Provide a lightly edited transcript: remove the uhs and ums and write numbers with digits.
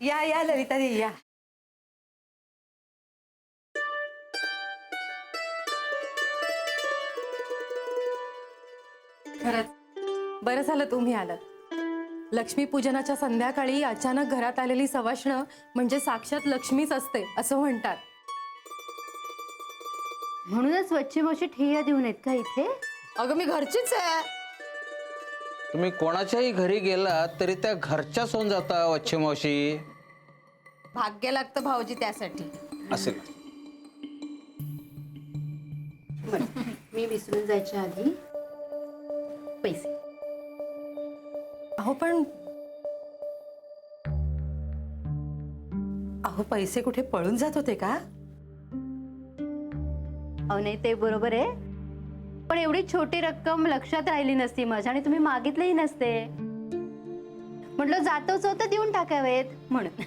या या ललिता दी या. खरंच बरं झालं तुम्ही आलात. लक्ष्मीपूजनाच्या संध्याकाळी अचानक घरात आलेली सवाष्ण म्हणजे साक्षात लक्ष्मीच असते असं म्हणतात. म्हणूनच वच्ची मावशी ठिय्या देऊन आहेत का इथे? अगं मी घरचीच आहे. तुम्ही कोणाच्याही घरी गेलात तरी त्या घरच्याच होऊन जाता वच्छी मावशी. भाग्य लागतं भाऊजी त्यासाठी. असेल. मी विसरून जायच्या आधी पैसे. अहो पण अहो पैसे कुठे पळून जात होते का? अहो नाही ते बरोबर आहे, पण एवढी छोटी रक्कम लक्षात राहिली नसती माझ्या आणि तुम्ही मागितलेही नसते. म्हटलं जातोच होतं देऊन टाकावेत म्हणून.